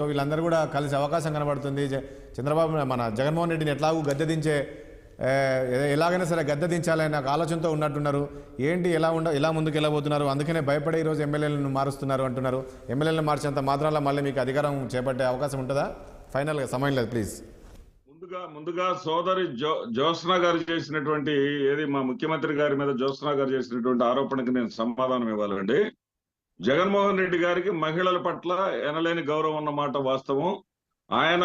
So వీళ్ళందరూ కూడా కలిసి అవకాశం కనబడుతుంది. చంద్రబాబు మన జగన్మోహన్ రెడ్డిని ఎట్లాగూ గద్దె దించే ఎలాగైనా సరే గద్దె దించాలనే ఒక ఆలోచనతో ఉన్నట్టున్నారు. ఏంటి ఎలా ముందుకు వెళ్ళబోతున్నారు? అందుకనే భయపడే ఈరోజు ఎమ్మెల్యేలను మారుస్తున్నారు అంటున్నారు. ఎమ్మెల్యేలను మార్చేంత మాత్రాల మళ్ళీ మీకు అధికారం చేపట్టే అవకాశం ఉంటుందా? ఫైనల్గా సమయం లేదు, ప్లీజ్. ముందుగా సోదరి జ్యోత్స్న గారు చేసినటువంటి మా ముఖ్యమంత్రి గారి మీద జ్యోత్స్న గారు చేసినటువంటి ఆరోపణకి నేను సమాధానం ఇవ్వాలండి. జగన్మోహన్ రెడ్డి గారికి మహిళల పట్ల ఎనలేని గౌరవం ఉన్నమాట వాస్తవం. ఆయన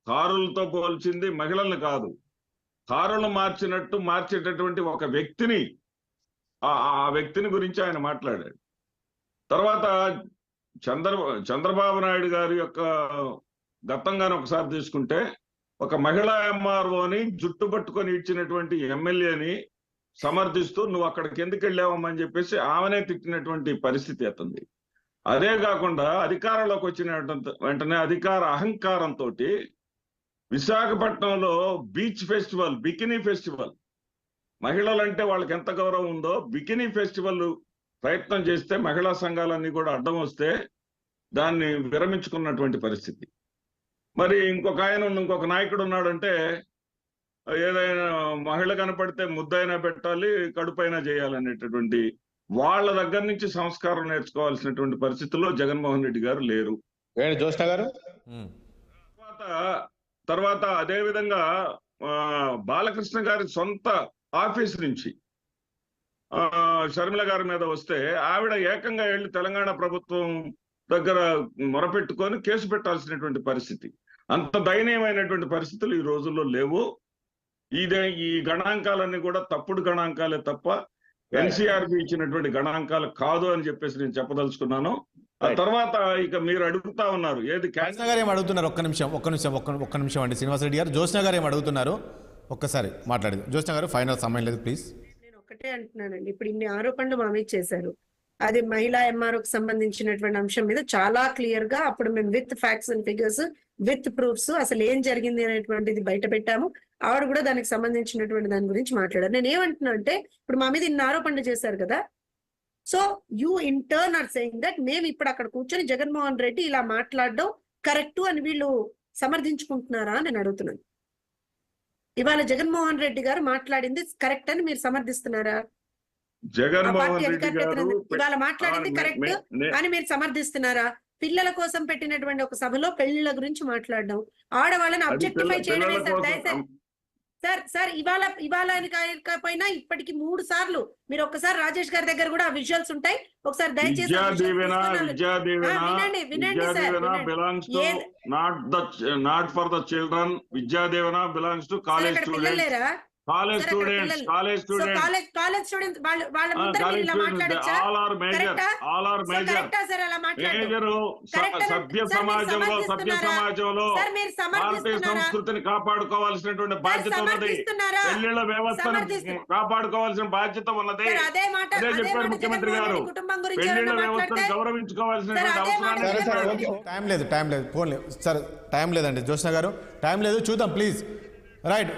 కారులతో పోల్చింది మహిళల్ని కాదు, కారులను మార్చేటటువంటి ఒక వ్యక్తిని, ఆ వ్యక్తిని గురించి ఆయన మాట్లాడాడు. తర్వాత చంద్రబాబు నాయుడు గారి యొక్క గతంగానే ఒకసారి తీసుకుంటే ఒక మహిళా ఎంఆర్ఓని జుట్టు పట్టుకొని ఇచ్చినటువంటి ఎమ్మెల్యేని సమర్థిస్తూ నువ్వు అక్కడికి ఎందుకు వెళ్ళావమ్మని చెప్పేసి ఆమెనే తిట్టినటువంటి పరిస్థితి అతనిది. అదే కాకుండా అధికారంలోకి వచ్చిన వెంటనే అధికార అహంకారంతో విశాఖపట్నంలో బీచ్ ఫెస్టివల్, బికినీ ఫెస్టివల్, మహిళలంటే వాళ్ళకి ఎంత గౌరవం ఉందో బికినీ ఫెస్టివల్ ప్రయత్నం చేస్తే మహిళా సంఘాలన్నీ కూడా అడ్డం వస్తే దాన్ని విరమించుకున్నటువంటి పరిస్థితి. మరి ఇంకొక నాయకుడు ఉన్నాడంటే ఏదైనా మహిళ కనపడితే ముద్దైనా పెట్టాలి, కడుపైనా చేయాలనేటటువంటి వాళ్ళ దగ్గర నుంచి సంస్కారం నేర్చుకోవాల్సినటువంటి పరిస్థితుల్లో జగన్మోహన్ రెడ్డి గారు లేరు. జ్యోత్స్న గారు తర్వాత అదే విధంగా బాలకృష్ణ గారి సొంత ఆఫీస్ నుంచి షర్మిల గారి మీద వస్తే ఆవిడ ఏకంగా వెళ్ళి తెలంగాణ ప్రభుత్వం దగ్గర మొరపెట్టుకొని కేసు పెట్టాల్సినటువంటి పరిస్థితి. అంత దయనీయమైనటువంటి పరిస్థితులు ఈ రోజుల్లో లేవు. ఈ గణాంకాలన్నీ కూడా తప్పుడు గణాంకాలే తప్ప ఎన్సీఆర్బి ఇచ్చినటువంటి గణాంకాలు కాదు అని చెప్పేసి నేను చెప్పదలుచుకున్నాను. ఆ తర్వాత ఇక మీరు అడుగుతా ఉన్నారు ఏది జ్యోత్స్న గారు ఏం అడుగుతున్నారు? ఒక్క నిమిషం అండి శ్రీనివాసరెడ్డి గారు. జ్యోత్స్న గారు ఏం అడుగుతున్నారు ఒక్కసారి మాట్లాడేది. జ్యోత్స్న గారు ఫైనల్ సమయం లేదు, ప్లీజ్. నేను ఒక్కటే అంటున్నానండి, ఇప్పుడు ఇన్ని ఆరోపణలు మా మీద చేశారు. అది మహిళా ఎంఆర్ఓకి సంబంధించినటువంటి అంశం మీద చాలా క్లియర్ గా అప్పుడు మేము with facts and figures with proofs అసలు ఏం జరిగింది అనేటువంటిది బయట పెట్టాము. ఆవిడ కూడా దానికి సంబంధించినటువంటి దాని గురించి మాట్లాడారు. నేను ఏమంటున్నా అంటే ఇప్పుడు మా మీద ఇన్ని ఆరోపణలు చేశారు కదా, so you in turn are saying that మేము ఇప్పుడు అక్కడ కూర్చొని జగన్మోహన్ రెడ్డి ఇలా మాట్లాడడం కరెక్ట్ అని వీళ్ళు సమర్థించుకుంటున్నారా అని నేను అడుగుతున్నాను. ఇవాళ జగన్మోహన్ రెడ్డి గారు మాట్లాడింది కరెక్ట్ అని మీరు సమర్థిస్తున్నారా? జగన్మోహన్ రెడ్డి గారు ఇవాళ మాట్లాడింది కరెక్ట్ అని మీరు సమర్థిస్తున్నారా? పిల్లల కోసం పెట్టినటువంటి ఒక సభలో పెళ్లిళ్ళ గురించి మాట్లాడడం, ఆడవాళ్ళని అబ్జెక్టిఫై చేయడం. సార్ ఇవాళ కాకపోయినా ఇప్పటికి 3 సార్లు మీరు ఒక్కసారి రాజేష్ గారి దగ్గర కూడా విజువల్స్ ఉంటాయి, ఒకసారి దయచేసి వినండి sir. Not for the children, Vidyadeevena belongs to college students. College students వాళ్ళ ఇలా మాట్లాడొచ్చా? సభ్య సమాజంలో భారతీయ సంస్కృతిని కాపాడుకోవాల్సినటువంటి బాధ్యత ఉన్నది. పెళ్లిళ్ల వ్యవస్థను కాపాడుకోవాల్సిన బాధ్యత ఉన్నది. అదే చెప్పారు ముఖ్యమంత్రి గారు. పెళ్లిళ్ల వ్యవస్థను గౌరవించుకోవాల్సినటువంటి అవసరాన్ని. టైం లేదు, సరే టైం లేదండి జ్యోత్స్న గారు, టైం లేదు, చూద్దాం ప్లీజ్. రైట్.